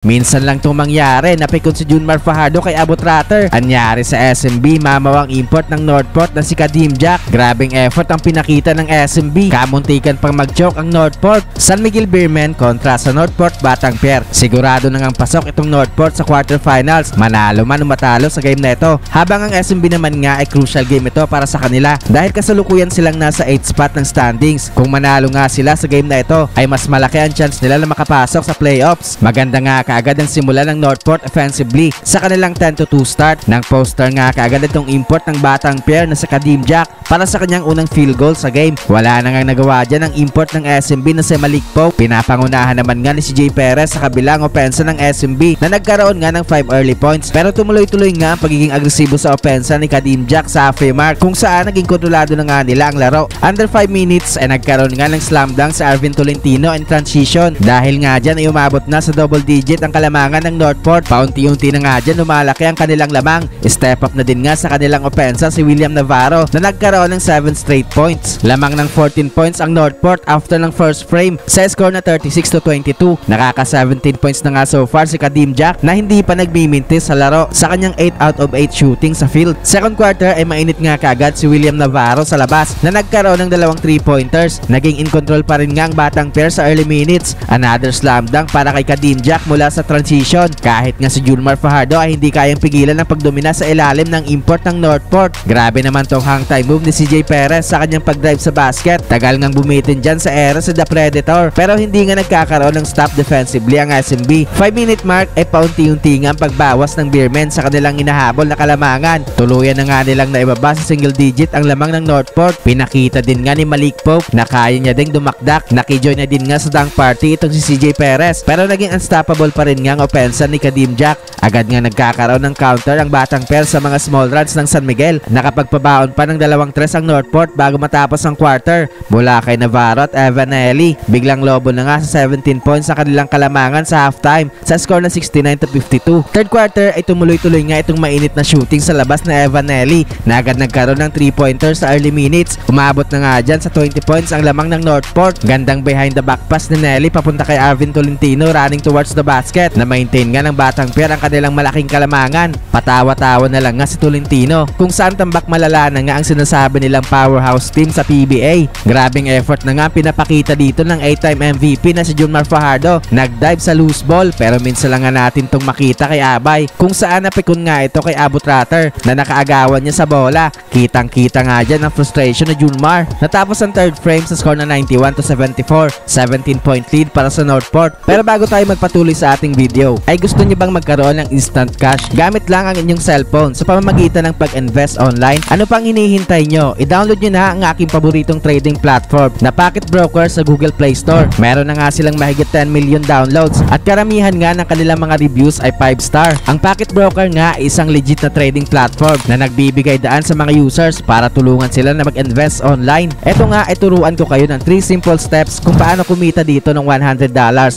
Minsan lang itong mangyari, napikon si Junmar Fajardo kay Abot Ratter. Anyari sa SMB, mamawang import ng Northport na si Kadim Jack. Grabing effort ang pinakita ng SMB. Kamuntikan pang mag-choke ang Northport. San Miguel Beermen kontra sa Northport Batang Pier. Sigurado nang ang pasok itong Northport sa quarterfinals. Manalo man o matalo sa game na ito. Habang ang SMB naman nga ay crucial game ito para sa kanila dahil kasalukuyan silang nasa 8th spot ng standings. Kung manalo nga sila sa game na ito ay mas malaki ang chance nila na makapasok sa playoffs. Maganda nga kaagad ang simula ng Northport offensively sa kanilang 10-2 start. Nang poster nga kaagad itong import ng Batang Pier na sa Kadim Jack para sa kanyang unang field goal sa game. Wala na nga nagawa dyan ang import ng SMB na si Malik Pope. Pinapangunahan naman nga ni CJ Perez sa kabilang opensa ng SMB na nagkaroon nga ng 5 early points. Pero tumuloy-tuloy nga ang pagiging agresibo sa opensa ni Kadim Jack sa halfway mark kung saan naging kontrolado na nga nila ang laro. Under 5 minutes ay nagkaroon nga ng slam dunk sa Arvin Tolentino in transition. Dahil nga dyan ay umabot na sa double digit ang kalamangan ng Northport. Paunti-unti na nga dyan lumalaki ang kanilang lamang. Step up na din nga sa kanilang opensa si William Navarro na nagkaroon ng 7 straight points. Lamang ng 14 points ang Northport after ng first frame sa score na 36-22. Nakaka 17 points na nga so far si Kadim Jack na hindi pa nagmimintis sa laro sa kanyang 8 out of 8 shooting sa field. Second quarter ay mainit nga kaagad si William Navarro sa labas na nagkaroon ng dalawang 3-pointers. Naging in control pa rin nga ang Batang Pier sa early minutes. Another slam dunk para kay Kadim Jack mula sa transition. Kahit nga si Junmar Fajardo ay hindi kayang pigilan ang pagdomina sa ilalim ng import ng Northport. Grabe naman tong hang time move ni CJ Perez sa kanyang pag-drive sa basket. Tagal ngang bumitin dyan sa era sa The Predator pero hindi nga nagkakaroon ng stop defensively ang SMB. 5-minute mark ay paunti-unti nga ang pagbawas ng Beermen sa kanilang inahabol na kalamangan. Tuluyan na nga nilang naibaba sa single digit ang lamang ng Northport. Pinakita din nga ni Malik Pope na kaya niya ding dumakdak. Nakijoin na din nga sa dunk party itong si CJ Perez pero naging unstoppable pa rin nga ang opensa ni Kadim Jack. Agad nga nagkakaroon ng counter ang Batang Pier sa mga small runs ng San Miguel. Nakapagpabaon pa ng 2-3 ang Northport bago matapos ang quarter mula kay Navarro at Evanelli. Biglang lobo na nga sa 17 points sa kanilang kalamangan sa halftime sa score na 69-52. Third quarter ay tumuloy-tuloy nga itong mainit na shooting sa labas na Evanelli na agad nagkaroon ng 3-pointers sa early minutes. Umabot na nga dyan sa 20 points ang lamang ng Northport. Gandang behind the back pass ni Nelly papunta kay Arvin Tolentino running towards the basket. Na-maintain nga ng Batang Pier ang kanilang malaking kalamangan. Patawa-tawa na lang nga si Tolentino kung saan tambak malala na nga ang sinasabi nilang powerhouse team sa PBA. Grabing effort na nga pinapakita dito ng 8-time MVP na si Junmar Fajardo. Nag-dive sa loose ball pero minsan lang nga natin tong makita kay Abay kung saan napikon nga ito kay Abot Ratter na nakaagawan niya sa bola. Kitang-kita nga dyan ang frustration na Junmar. Natapos ang third frame sa score na 91-74. 17-point lead para sa Northport. Pero bago tayo magpatuloy sa ating video, ay gusto niyo bang magkaroon ng instant cash gamit lang ang inyong cellphone sa pamamagitan ng pag-invest online? Ano pang hinihintay nyo? I-download nyo na ang aking paboritong trading platform na Pocket Broker sa Google Play Store. Meron na nga silang mahigit 10 million downloads at karamihan nga ng kanilang mga reviews ay 5-star. Ang Pocket Broker nga ay isang legit na trading platform na nagbibigay daan sa mga users para tulungan sila na mag-invest online. Ito nga ay turuan ko kayo ng 3 simple steps kung paano kumita dito ng $100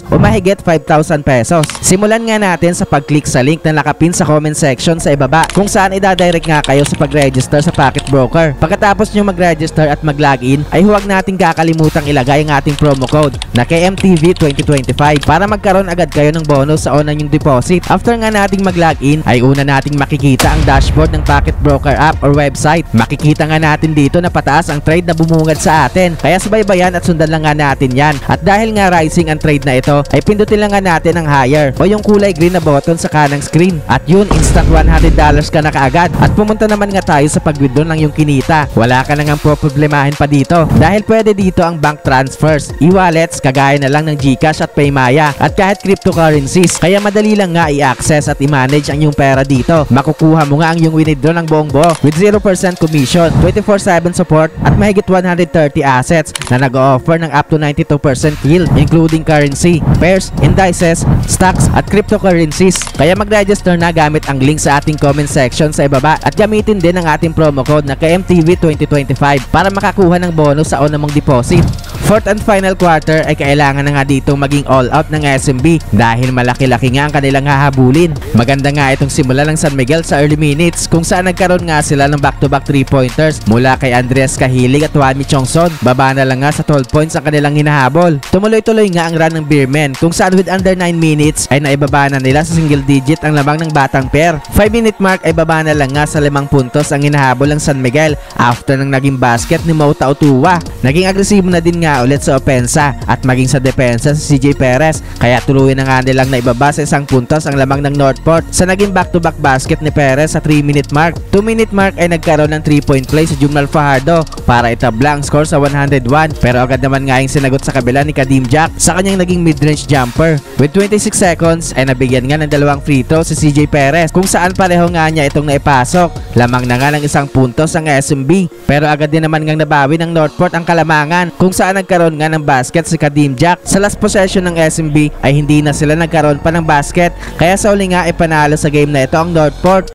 o mahigit 5,000 pesos. Simulan nga natin sa pag-click sa link na nakapin sa comment section sa ibaba kung saan idadirect nga kayo sa pag-register sa Pocket Broker. Pagkatapos nyo mag-register at mag-login ay huwag nating kakalimutang ilagay ang ating promo code na KMTV2025 para magkaroon agad kayo ng bonus sa una nyong deposit. After nga nating mag-login ay una nating makikita ang dashboard ng Pocket Broker app or website. Makikita nga natin dito na pataas ang trade na bumungad sa atin kaya subaybayan at sundan lang nga natin yan. At dahil nga rising ang trade na ito ay pindutin lang nga natin ang higher o yung kulay green na button sa kanang screen. At yun, instant $100 ka na kaagad. At pumunta naman nga tayo sa pag-withdraw ng yung kinita. Wala ka na nga problemahin pa dito dahil pwede dito ang bank transfers, e-wallets kagaya na lang ng GCash at Paymaya at kahit cryptocurrencies. Kaya madali lang nga i-access at i-manage ang yung pera dito. Makukuha mo nga ang yung withdraw ng buong buo with 0% commission, 24/7 support at mahigit 130 assets na nag-o-offer ng up to 92% yield including currency, pairs, indices, stocks at cryptocurrencies. Kaya mag-register na gamit ang link sa ating comment section sa ibaba at gamitin din ang ating promo code na KMTV2025 para makakuha ng bonus sa una mong deposit. Fourth and final quarter ay kailangan na nga dito maging all out ng SMB dahil malaki-laki nga ang kanilang hahabulin. Maganda nga itong simula ng San Miguel sa early minutes kung saan nagkaroon nga sila ng back-to-back 3-pointers mula kay Andres Cahilig at Wami Chongson. Baba na lang nga sa 12 points ang kanilang hinahabol. Tumuloy-tuloy nga ang run ng Beermen kung saan with under 9 minutes ay naibaba na nila sa single digit ang lamang ng Batang Pair. 5-minute mark ay baba na lang nga sa 5 puntos ang hinahabol ng San Miguel after ng naging basket ni Mota Otua. Naging agresibo na din nga ulit sa opensa at maging sa depensa si CJ Perez kaya tuluyan na nga nilang naibaba sa 1 puntos ang lamang ng Northport sa naging back-to-back basket ni Perez sa 3-minute mark. 2-minute mark ay nagkaroon ng 3-point play si Junmar Fajardo para itabla ang score sa 101 pero agad naman nga yung sinagot sa kabila ni Kadim Jack sa kanyang naging mid-range jumper. With 26 seconds ay nabigyan nga ng 2 free throw si CJ Perez kung saan pareho nga niya itong naipasok. Lamang na nga ng 1 puntos ang SMB pero agad din naman ngang nabawi ng Northport ang kalamangan kung saan nagkaroon nga ng basket si Kadim Jack. Sa last possession ng SMB ay hindi na sila nagkaroon pa ng basket kaya sa uli nga ay panalo sa game na ito ang Northport.